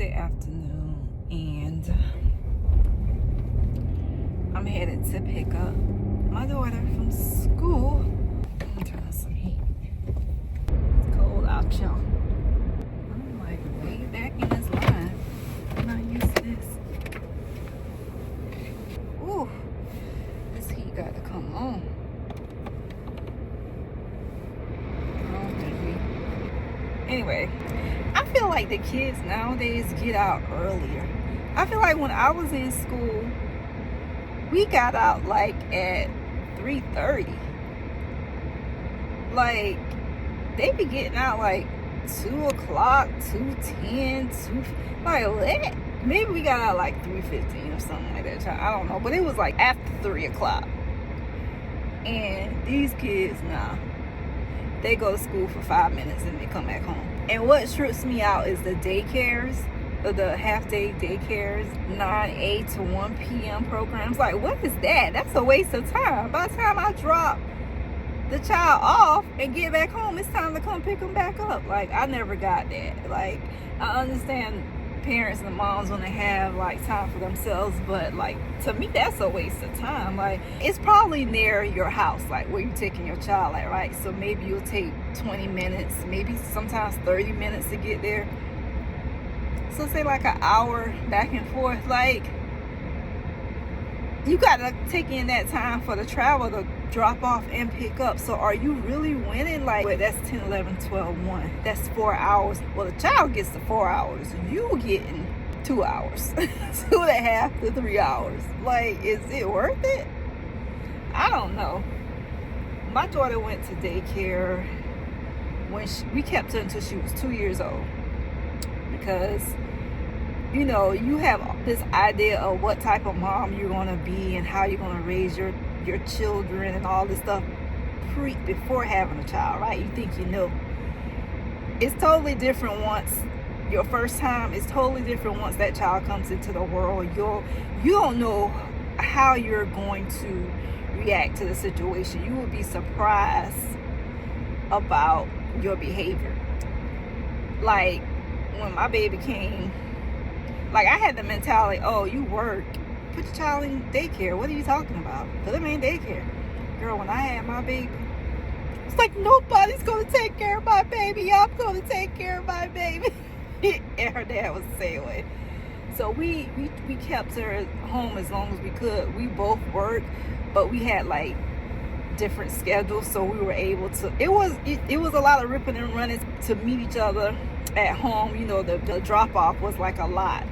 Wednesday afternoon, and I'm headed to pick up my daughter from school. Let me turn on some heat. It's cold out, y'all. I'm like way back in this line. I'm not used to this. Ooh, this heat got to come on. Anyway, I feel like the kids nowadays get out earlier. I feel like when I was in school, we got out like at 3:30. Like, they be getting out like 2 o'clock, 2:10, 2, like what? Maybe we got out like 3:15 or something like that. I don't know, but it was like after 3 o'clock. And these kids now, they go to school for 5 minutes and they come back home. And what trips me out is the daycares, the half-day daycares, 9 to 1 p.m. programs. Like, what is that? That's a waste of time. By the time I drop the child off and get back home, it's time to come pick them back up. Like, I never got that. Like, I understand parents and moms when they have like time for themselves, but like, to me, that's a waste of time. Like, it's probably near your house, like where you're taking your child at, right? So maybe you'll take 20 minutes, maybe sometimes 30 minutes to get there. So say like an hour back and forth. Like, you gotta take in that time for the travel to drop off and pick up. So are you really winning? Like, wait, that's 10, 11, 12, 1. That's 4 hours. Well, the child gets the 4 hours. You getting 2 hours. 2.5 to 3 hours. Like, is it worth it? I don't know. My daughter went to daycare when we kept her until she was 2 years old. Because, you know, you have this idea of what type of mom you're going to be and how you're going to raise your children and all this stuff before having a child, right? You think you know. It's totally different once your first time. It's totally different once that child comes into the world. You don't know how you're going to react to the situation. You will be surprised about your behavior. Like, when my baby came, like, I had the mentality, oh, you work, put your child in daycare. What are you talking about? Put him in daycare. Girl, when I had my baby, it's like, nobody's going to take care of my baby. I'm going to take care of my baby. And her dad was the same way. So we kept her home as long as we could. We both worked, but we had like different schedules, so we were able to, it was a lot of ripping and running to meet each other at home. You know, the drop off was like a lot.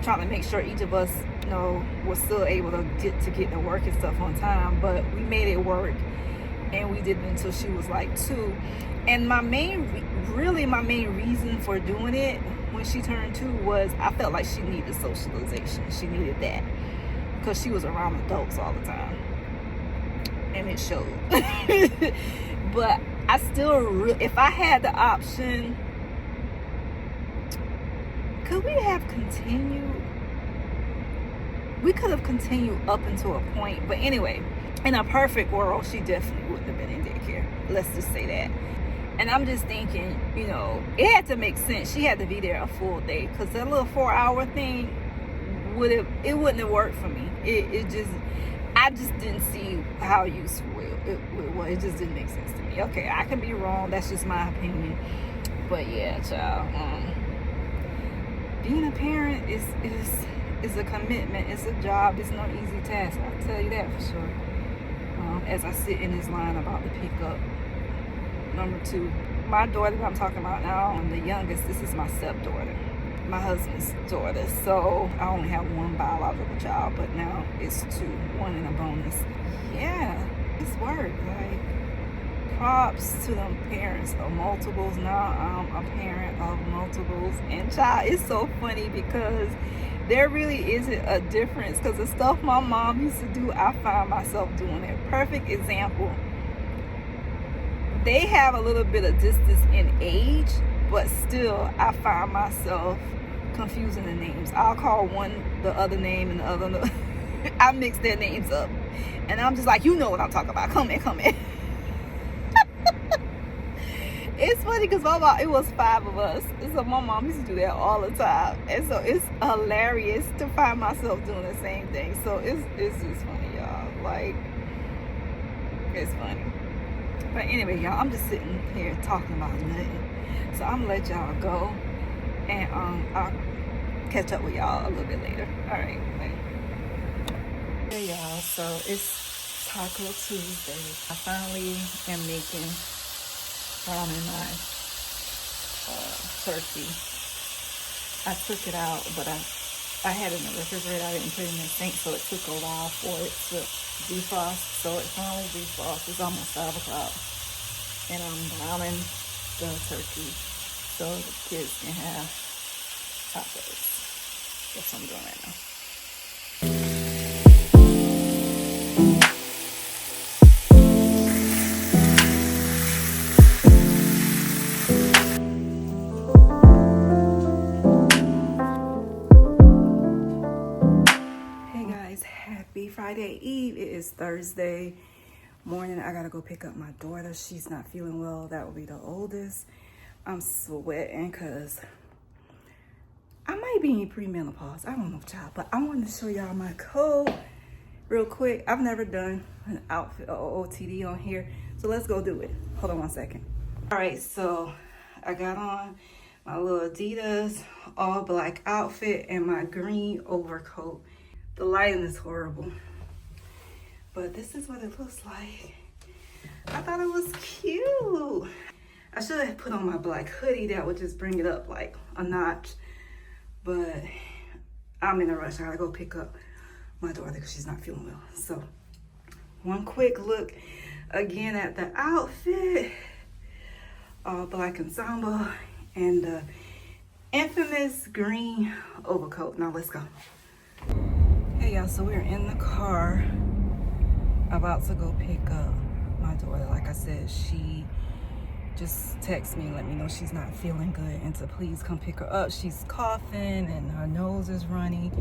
Trying to make sure each of us, you know, was still able to get to work and stuff on time, but we made it work, and we did it until she was like 2. And my main reason for doing it when she turned 2 was I felt like she needed socialization. She needed that because she was around adults all the time, and it showed. But I still, if I had the option, could we have continued? We could have continued up until a point. But anyway, in a perfect world, she definitely wouldn't have been in daycare. Let's just say that. And I'm just thinking, you know, it had to make sense. She had to be there a full day, because that little 4-hour thing wouldn't have worked for me. I just didn't see how useful it was. It just didn't make sense to me. Okay, I can be wrong. That's just my opinion. But yeah, child. Being a parent is a commitment. It's a job. It's no easy task. I'll tell you that for sure. As I sit in this line about to pick up number 2, my daughter that I'm talking about now, and the youngest, this is my stepdaughter, my husband's daughter. So I only have one biological child, but now it's 2, 1 and a bonus. Yeah, it's work. Like, props to them parents of multiples. Now I'm a parent of multiples, and child, it's so funny because there really isn't a difference, because the stuff my mom used to do, I find myself doing it. Perfect example. They have a little bit of distance in age, but still I find myself confusing the names. I'll call one the other name and the other no. I mix their names up, and I'm just like, you know what I'm talking about. Come in. It's funny because my mom, it was 5 of us. So my mom used to do that all the time. And so it's hilarious to find myself doing the same thing. So it's just funny, y'all. Like, it's funny. But anyway, y'all, I'm just sitting here talking about nothing. So I'm gonna let y'all go. And I'll catch up with y'all a little bit later. All right, bye. Hey, y'all. So it's Taco Tuesday. I finally am making in my turkey. I took it out, but I had it in the refrigerator. I didn't put it in the sink, so it took a while for it to defrost. So it finally defrosted. It's almost 5 o'clock, and I'm browning the turkey so the kids can have tacos. That's what I'm doing right now. Friday Eve. It is Thursday morning. I gotta go pick up my daughter. She's not feeling well. That will be the oldest. I'm sweating because I might be in premenopause. I don't know, child, but I wanted to show y'all my coat real quick. I've never done an outfit or OOTD on here, so let's go do it. Hold on one second. All right, so I got on my little Adidas all black outfit and my green overcoat. The lighting is horrible, but this is what it looks like. I thought it was cute. I should have put on my black hoodie. That would just bring it up like a notch, but I'm in a rush. I gotta go pick up my daughter because she's not feeling well. So one quick look again at the outfit. All black ensemble and the infamous green overcoat. Now let's go. Hey y'all, so we're in the car about to go pick up my daughter. Like I said, she just texted me and let me know she's not feeling good and to please come pick her up. She's coughing and her nose is runny.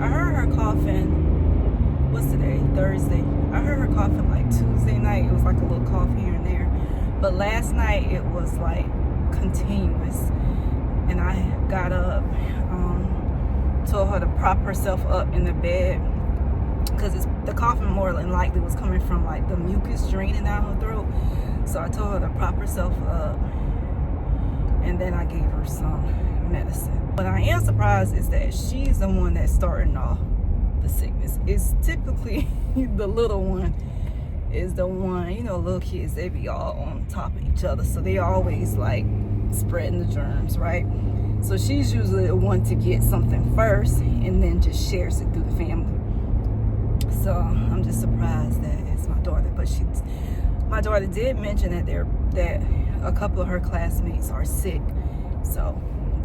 I heard her coughing, what's today? Thursday. I heard her coughing like Tuesday night. It was like a little cough here and there. But last night it was like continuous. And I got up, told her to prop herself up in the bed because the coughing more than likely was coming from like the mucus draining down her throat. So I told her to prop herself up, and then I gave her some medicine. What I am surprised is that she's the one that's starting off the sickness. It's typically the little one is the one, you know, little kids, they be all on top of each other, so they always like spreading the germs, right? So she's usually the one to get something first and then just shares it through the family. So I'm just surprised that it's my daughter. But my daughter did mention that a couple of her classmates are sick. So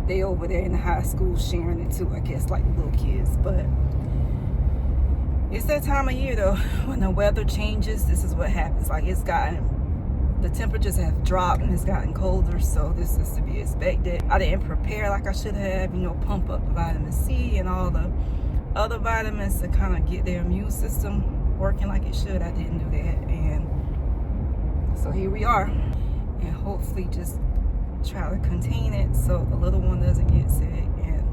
they over there in the high school sharing it too, I guess, like little kids. But it's that time of year though, when the weather changes, this is what happens. Like the temperatures have dropped and it's gotten colder, so this is to be expected. I didn't prepare like I should have, you know, pump up the vitamin C and all the other vitamins to kind of get their immune system working like it should. I didn't do that, and so here we are. And hopefully just try to contain it so the little one doesn't get sick and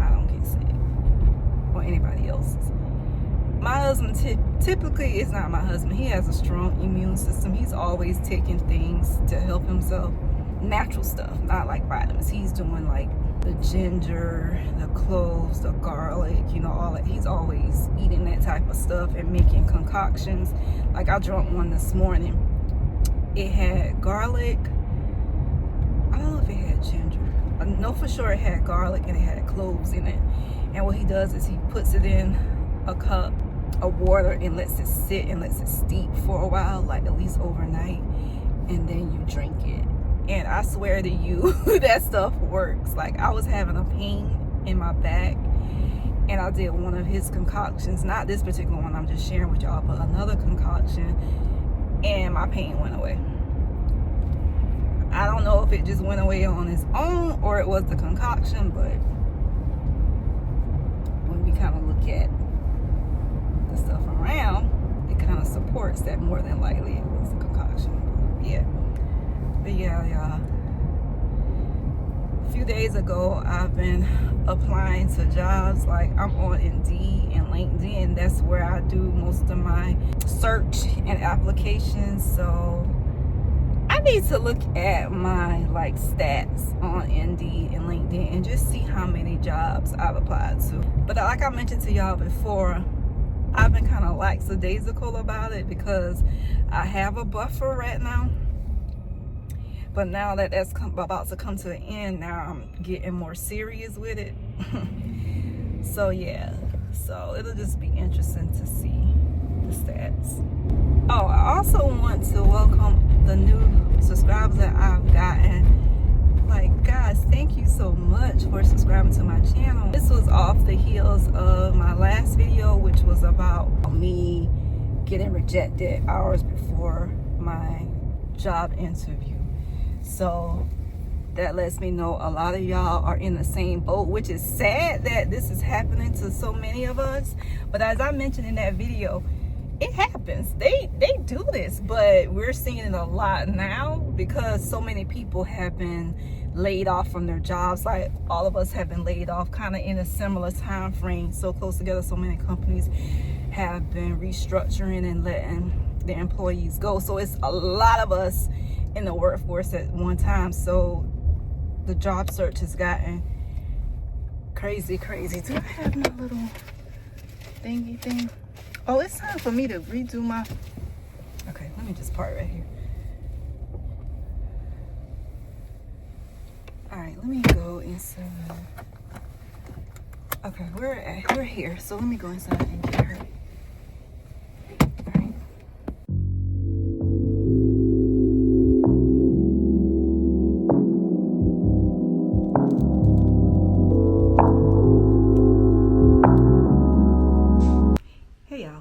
I don't get sick or anybody else's. My husband typically is not my husband. He has a strong immune system. He's always taking things to help himself. Natural stuff, not like vitamins. He's doing like the ginger, the cloves, the garlic, you know, all that. He's always eating that type of stuff and making concoctions. Like I drank one this morning. It had garlic. I don't know if it had ginger. I know for sure it had garlic and it had cloves in it. And what he does is he puts it in a cup of water and lets it sit and lets it steep for a while, like at least overnight, and then you drink it. And I swear to you, that stuff works. Like I was having a pain in my back and I did one of his concoctions, not this particular one I'm just sharing with y'all, but another concoction, and my pain went away. I don't know if it just went away on its own or it was the concoction, but when we kind of look at the stuff around, it kind of supports that more than likely it was a concoction. Yeah. y'all. A few days ago, I've been applying to jobs. Like, I'm on Indeed and LinkedIn. That's where I do most of my search and applications. So I need to look at my like stats on Indeed and LinkedIn and just see how many jobs I've applied to. But like I mentioned to y'all before, I've been kind of lackadaisical about it because I have a buffer right now. But now that that's about to come to an end, now I'm getting more serious with it. So yeah, so it'll just be interesting to see the stats. Oh, I also want to welcome the new subscribers that I've gotten. Like, guys, thank you so much for subscribing to my channel. This was off the heels of my last video, which was about me getting rejected hours before my job interview. So that lets me know a lot of y'all are in the same boat, which is sad that this is happening to so many of us. But as I mentioned in that video, it happens. They do this, but we're seeing it a lot now because so many people have been laid off from their jobs. Like, all of us have been laid off kind of in a similar time frame, so close together. So many companies have been restructuring and letting their employees go. So it's a lot of us in the workforce at one time. So the job search has gotten crazy. Do I have my little thingy thing? Oh, it's time for me to redo my... Okay, let me just park right here. All right, let me go inside. Okay, we're here, so let me go inside and get her. All right.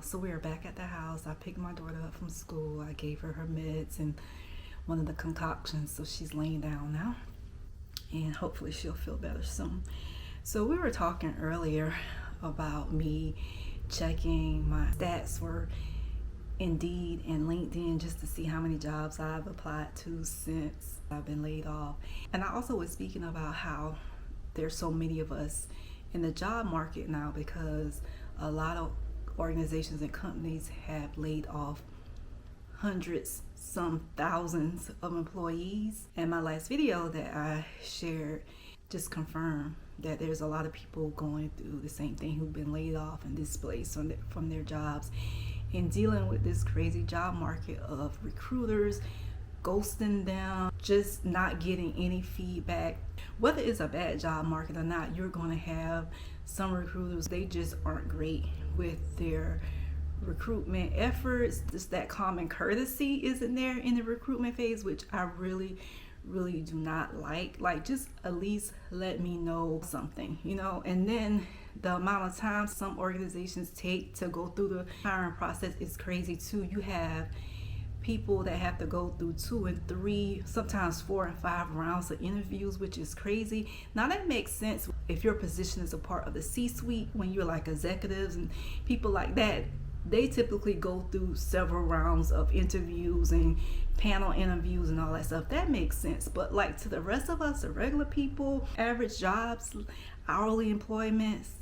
So we are back at the house. I picked my daughter up from school. I gave her her meds and one of the concoctions, so she's laying down now, and hopefully she'll feel better soon. So we were talking earlier about me checking my stats for Indeed and LinkedIn just to see how many jobs I've applied to since I've been laid off. And I also was speaking about how there's so many of us in the job market now because a lot of organizations and companies have laid off hundreds, some thousands of employees. And my last video that I shared just confirmed that there's a lot of people going through the same thing who've been laid off and displaced from their jobs and dealing with this crazy job market of recruiters ghosting them, just not getting any feedback. Whether it's a bad job market or not, you're going to have some recruiters, they just aren't great with their recruitment efforts. Just that common courtesy isn't there in the recruitment phase, which I really do not like. Like, just at least let me know something, you know. And then the amount of time some organizations take to go through the hiring process is crazy too. You have people that have to go through 2 and 3, sometimes 4 and 5 rounds of interviews, which is crazy. Now that makes sense if your position is a part of the C-suite, when you're like executives and people like that, they typically go through several rounds of interviews and panel interviews and all that stuff. That makes sense. But like, to the rest of us, the regular people, average jobs, hourly employments,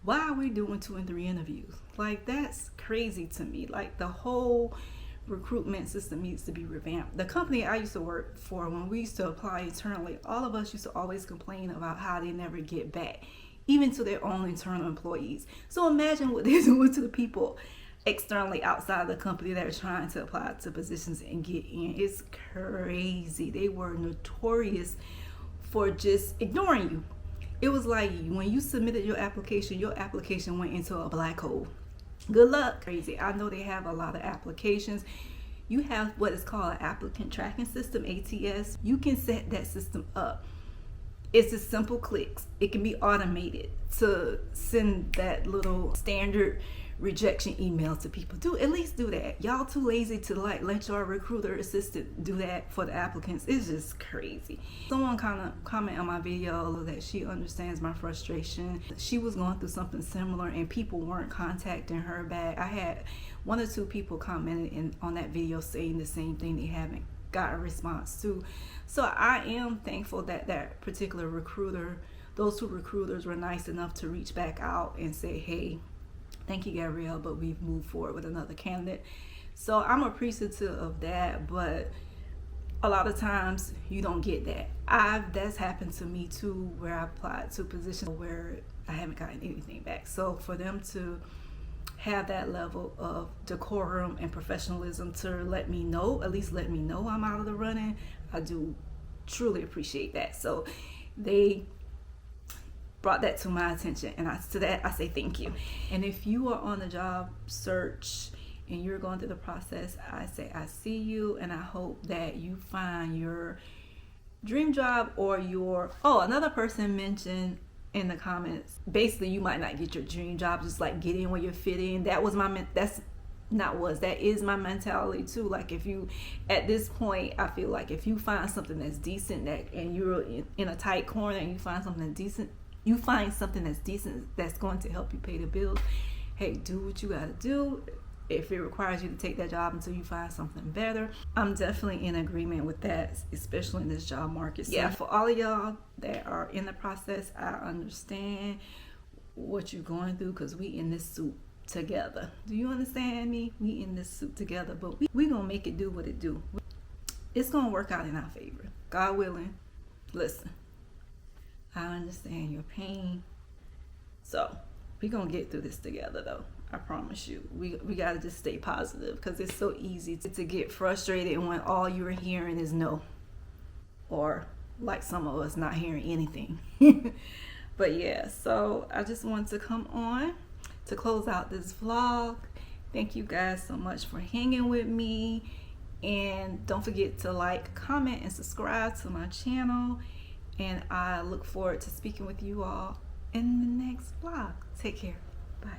why are we doing 2 and 3 interviews? Like, that's crazy to me. Like, the whole recruitment system needs to be revamped. The company I used to work for, when we used to apply internally, all of us used to always complain about how they never get back, even to their own internal employees. So imagine what they're doing to the people externally outside the company that are trying to apply to positions and get in. It's crazy. They were notorious for just ignoring you. It was like when you submitted your application went into a black hole. Good luck. Crazy. I know they have a lot of applications. You have what is called an applicant tracking system, ATS. You can set that system up. It's just simple clicks. It can be automated to send that little standard rejection email to people. At least do that. Y'all too lazy to like let your recruiter assistant do that for the applicants. It's just crazy. Someone kind of commented on my video that she understands my frustration. She was going through something similar and people weren't contacting her back. I had 1 or 2 people commented on that video saying the same thing. They haven't got a response too. So I am thankful that that particular recruiter, those two recruiters were nice enough to reach back out and say, hey, thank you, Gabrielle, but we've moved forward with another candidate. So I'm appreciative of that, but a lot of times you don't get that. That's happened to me too, where I applied to positions where I haven't gotten anything back. So for them to have that level of decorum and professionalism to let me know, at least let me know I'm out of the running, I do truly appreciate that. So they brought that to my attention, and to that I say thank you. And if you are on the job search and you're going through the process, I say I see you, and I hope that you find your dream job or your, another person mentioned in the comments, basically you might not get your dream job, just like get in where you fit in. That is my mentality too. Like, if you, at this point, I feel like if you find something that's decent, and you're in a tight corner, and you find something that's decent that's going to help you pay the bills, hey, do what you gotta do. If it requires you to take that job until you find something better, I'm definitely in agreement with that, especially in this job market. So yeah, for all of y'all that are in the process, I understand what you're going through, because we in this suit together. Do you understand me? We in this suit together, but we gonna make it do what it do. It's gonna work out in our favor, God willing. Listen, I understand your pain, so we gonna get through this together though. I promise you. We gotta just stay positive, because it's so easy to get frustrated when all you're hearing is no, or like some of us not hearing anything. But yeah, so I just wanted to come on to close out this vlog. Thank you guys so much for hanging with me, and don't forget to like, comment, and subscribe to my channel, and I look forward to speaking with you all in the next vlog. Take care. Bye.